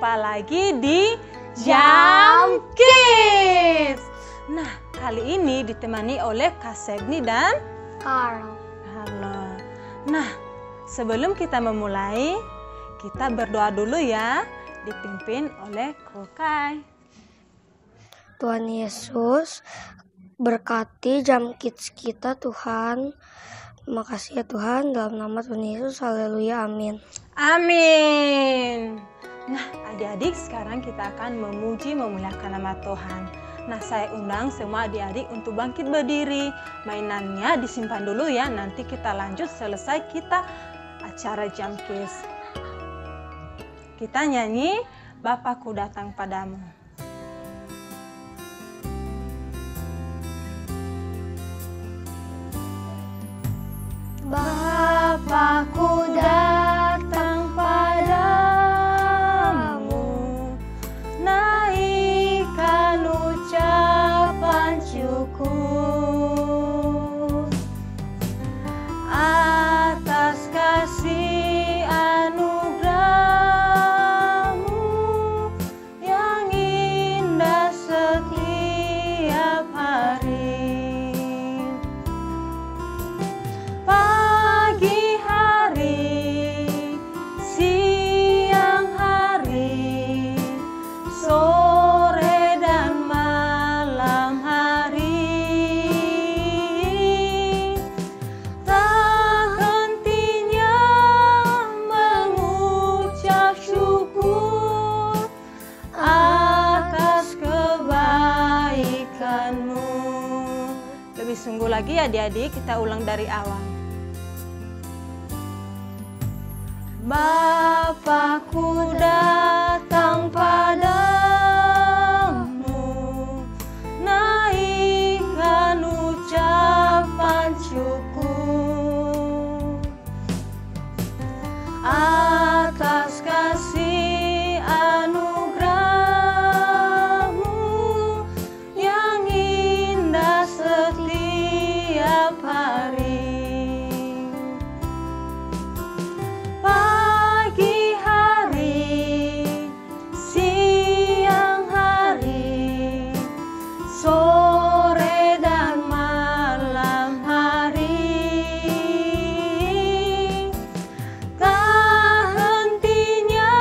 Jumpa lagi di Jam Kids. Nah, kali ini ditemani oleh Kak Sebni dan Carl. Halo. Nah, sebelum kita memulai, kita berdoa dulu ya, dipimpin oleh Kokai. Tuhan Yesus, berkati Jam Kids kita Tuhan. Terima kasih ya Tuhan, dalam nama Tuhan Yesus, haleluya, amin. Amin. Nah, adik-adik, sekarang kita akan memuji memuliakan nama Tuhan. Nah, saya undang semua adik-adik untuk bangkit berdiri. Mainannya disimpan dulu ya, nanti kita lanjut selesai kita acara Jam Kids. Kita nyanyi Bapakku Datang Padamu. Bapakku datang padamu, naikkan ucapan syukur atas kasih anugerah-Mu yang indah setiap hari. Pagi hari, siang hari, sore dan malam hari, tak hentinya mengucap syukur atas kebaikan-Mu. Lebih sungguh lagi ya adik-adik, kita ulang dari awal. Bapakku datang padamu, naikkan ucapan syukur atas kasih anugerah-Mu yang indah setiap hari. Pagi hari, siang hari, sore dan malam hari, tak hentinya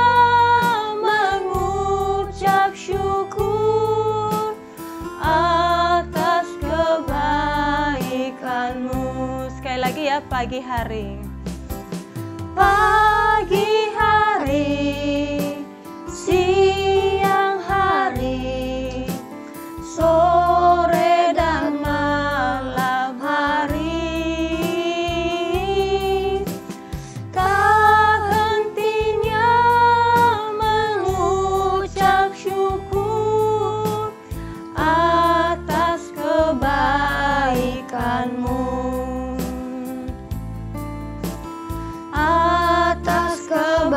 mengucap syukur atas kebaikan-Mu. Sekali lagi ya, pagi hari. Pagi hari, siang hari, sore dan malam hari, tak hentinya mengucap syukur atas kebaikan-Mu. Atas kebaikan-Mu,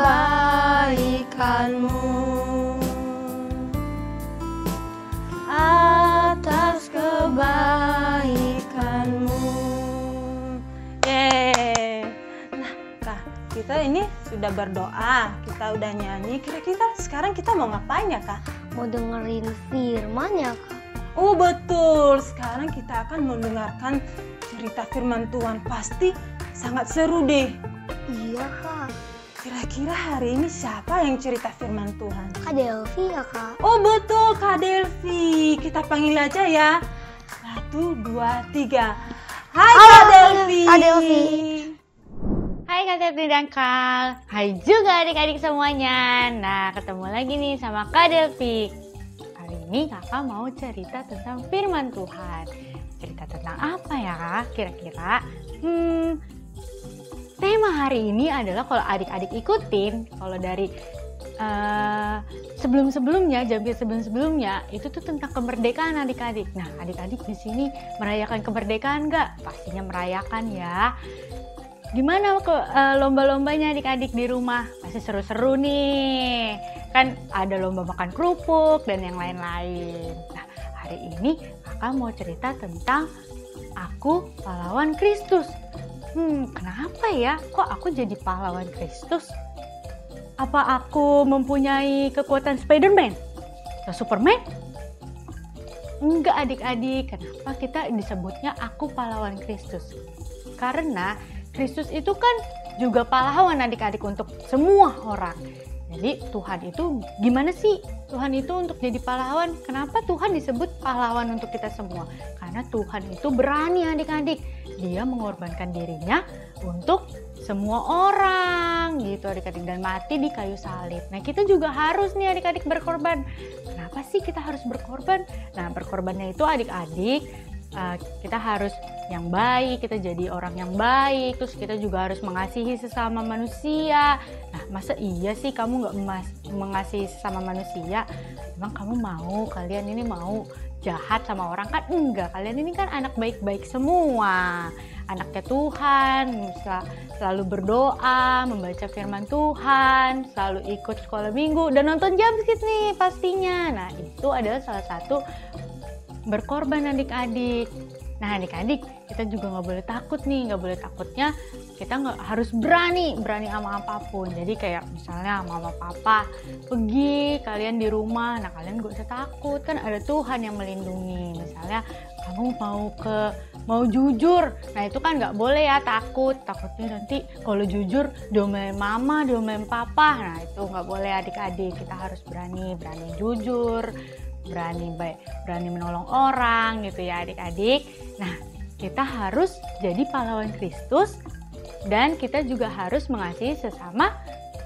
atas kebaikan-Mu. Yeay. Nah, Kak, kita ini sudah berdoa, kita udah nyanyi. Kira-kira sekarang kita mau ngapain ya, Kak? Mau dengerin firman ya Kak? Oh betul, sekarang kita akan mendengarkan cerita firman Tuhan. Pasti sangat seru deh. Iya Kak. Kira-kira hari ini siapa yang cerita firman Tuhan? Kak Delvi ya Kak? Oh betul, Kak Delvi. Kita panggil aja ya. 1, 2, 3. Hai Halo, Kak Delvi. Kak Delvi. Hai Kak Septi dan Kal. Hai juga adik-adik semuanya. Nah, ketemu lagi nih sama Kak Delvi. Kali ini kakak mau cerita tentang firman Tuhan. Cerita tentang apa ya Kak? Kira-kira tema hari ini adalah, kalau adik-adik ikutin, kalau dari sebelum-sebelumnya, Jambi sebelum-sebelumnya, itu tuh tentang kemerdekaan adik-adik. Nah, adik-adik di sini merayakan kemerdekaan nggak? Pastinya merayakan ya. Gimana lomba-lombanya adik-adik di rumah? Pasti seru-seru nih. Kan ada lomba makan kerupuk dan yang lain-lain. Nah, hari ini kakak mau cerita tentang Aku Pahlawan Kristus. Kenapa ya? Kok aku jadi pahlawan Kristus? Apa aku mempunyai kekuatan Spider-Man atau Superman? Enggak adik-adik, kenapa kita disebutnya aku pahlawan Kristus? Karena Kristus itu kan juga pahlawan adik-adik untuk semua orang. Jadi Tuhan itu gimana sih? Tuhan itu untuk jadi pahlawan, kenapa Tuhan disebut pahlawan untuk kita semua? Karena Tuhan itu berani adik-adik. Dia mengorbankan dirinya untuk semua orang gitu adik-adik, dan mati di kayu salib. Nah kita juga harus nih adik-adik berkorban. Kenapa sih kita harus berkorban? Nah berkorbannya itu adik-adik, kita harus yang baik, kita jadi orang yang baik, terus kita juga harus mengasihi sesama manusia. Nah masa iya sih kamu gak mengasihi sesama manusia? Emang kamu mau, kalian ini mau jahat sama orang? Kan enggak, kalian ini kan anak baik-baik semua, anaknya Tuhan, selalu berdoa, membaca firman Tuhan, selalu ikut sekolah minggu, dan nonton Jamskid nih pastinya. Nah itu adalah salah satu berkorban adik-adik. Nah adik-adik, kita juga nggak boleh takut nih, nggak boleh takutnya kita nggak harus berani sama apapun. Jadi kayak misalnya mama papa pergi, kalian di rumah, nah kalian gak usah takut, kan ada Tuhan yang melindungi. Misalnya kamu mau jujur, nah itu kan nggak boleh ya, takutnya nanti kalau jujur diomelin mama, diomelin papa. Nah itu nggak boleh adik-adik, kita harus berani jujur, berani menolong orang gitu ya adik-adik. Nah kita harus jadi pahlawan Kristus, dan kita juga harus mengasihi sesama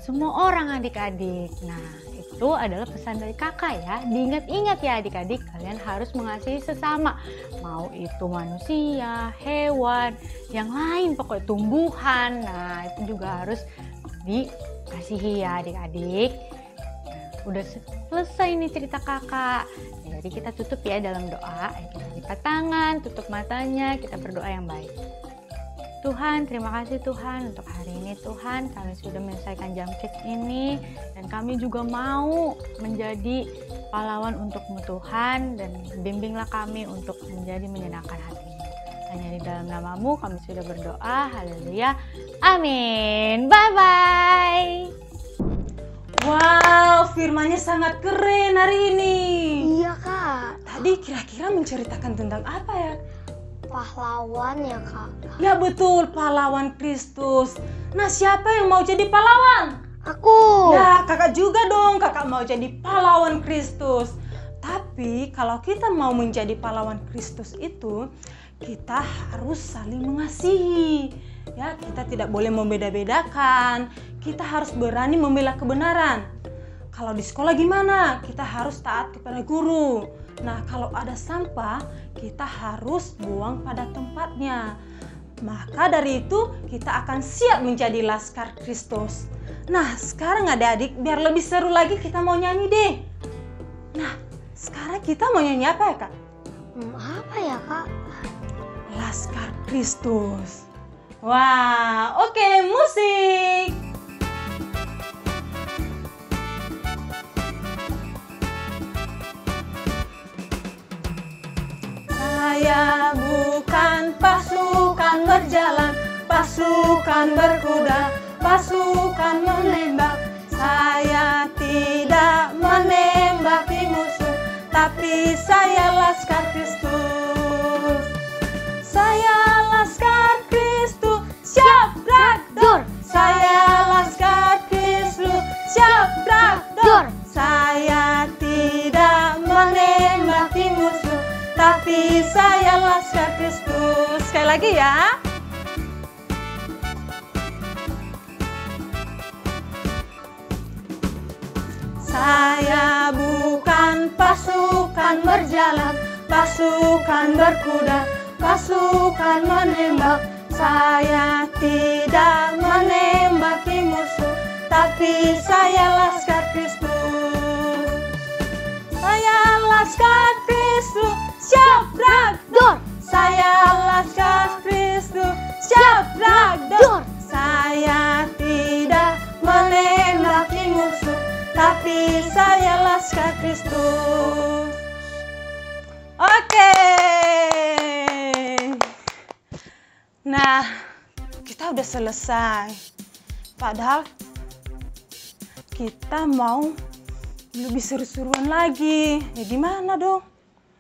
semua orang adik-adik. Nah itu adalah pesan dari kakak ya, diingat-ingat ya adik-adik, kalian harus mengasihi sesama, mau itu manusia, hewan, yang lain, pokoknya tumbuhan. Nah itu juga harus dikasihi ya adik-adik. Udah selesai nih cerita kakak. Jadi kita tutup ya dalam doa. Kita lipat tangan, tutup matanya, kita berdoa yang baik. Tuhan, terima kasih Tuhan untuk hari ini Tuhan. Kami sudah menyelesaikan Jamskid ini, dan kami juga mau menjadi pahlawan untuk-Mu Tuhan, dan bimbinglah kami untuk menjadi menyenangkan hati-Mu. Hanya di dalam nama-Mu kami sudah berdoa. Haleluya. Amin. Bye-bye. Wow, firmannya sangat keren hari ini. Iya kak. Tadi kira-kira menceritakan tentang apa ya? Pahlawan ya kak. Ya betul, pahlawan Kristus. Nah siapa yang mau jadi pahlawan? Aku. Ya kakak juga dong, kakak mau jadi pahlawan Kristus. Tapi kalau kita mau menjadi pahlawan Kristus itu, kita harus saling mengasihi. Ya, kita tidak boleh membeda-bedakan. Kita harus berani membela kebenaran. Kalau di sekolah gimana? Kita harus taat kepada guru. Nah, kalau ada sampah, kita harus buang pada tempatnya. Maka dari itu, kita akan siap menjadi laskar Kristus. Nah, sekarang adik-adik, biar lebih seru lagi kita mau nyanyi deh. Nah, sekarang kita mau nyanyi apa ya, Kak? Apa ya kak? Laskar Kristus. Wah, oke, musik. Saya bukan pasukan berjalan, pasukan berkuda, pasukan menembak. Saya tidak menembaki musuh, tapi saya laskar Kristus. Saya laskar Kristus, siap brakdor. Saya laskar Kristus, siap brakdor. Saya tidak menembaki musuh, tapi saya laskar Kristus. Sekali lagi ya. Saya bukan pasukan berjalan, pasukan berkuda, pasukan menembak. Saya tidak menembaki musuh, tapi saya laskar Kristus. Saya laskar Kristus, siap brakdor. Saya laskar Kristus, siap brakdor. Saya tidak menembaki musuh, tapi saya laskar Kristus. Oke. Nah, kita udah selesai. Padahal kita mau lebih seru-seruan lagi. Ya gimana dong?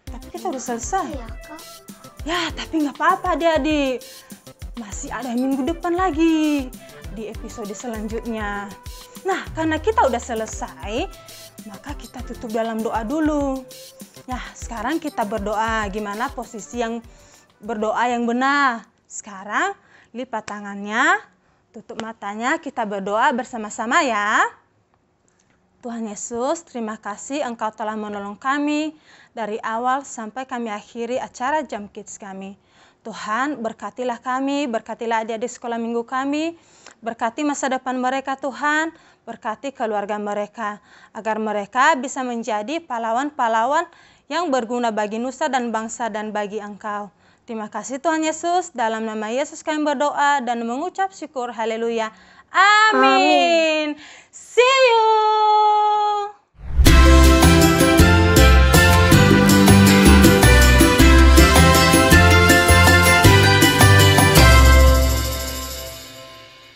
Tapi kita udah selesai. Ya, Kak. Ya, tapi nggak apa-apa adik-adik. Masih ada minggu depan lagi di episode selanjutnya. Nah, karena kita udah selesai, maka kita tutup dalam doa dulu. Nah, sekarang kita berdoa. Gimana posisi yang berdoa yang benar? Sekarang lipat tangannya, tutup matanya, kita berdoa bersama-sama ya. Tuhan Yesus, terima kasih Engkau telah menolong kami dari awal sampai kami akhiri acara Jam Kids kami. Tuhan, berkatilah kami, berkatilah adik-adik sekolah minggu kami, berkati masa depan mereka Tuhan, berkati keluarga mereka, agar mereka bisa menjadi pahlawan-pahlawan yang berguna bagi nusa dan bangsa dan bagi Engkau. Terima kasih Tuhan Yesus, dalam nama Yesus kami berdoa dan mengucap syukur, haleluya. Amin.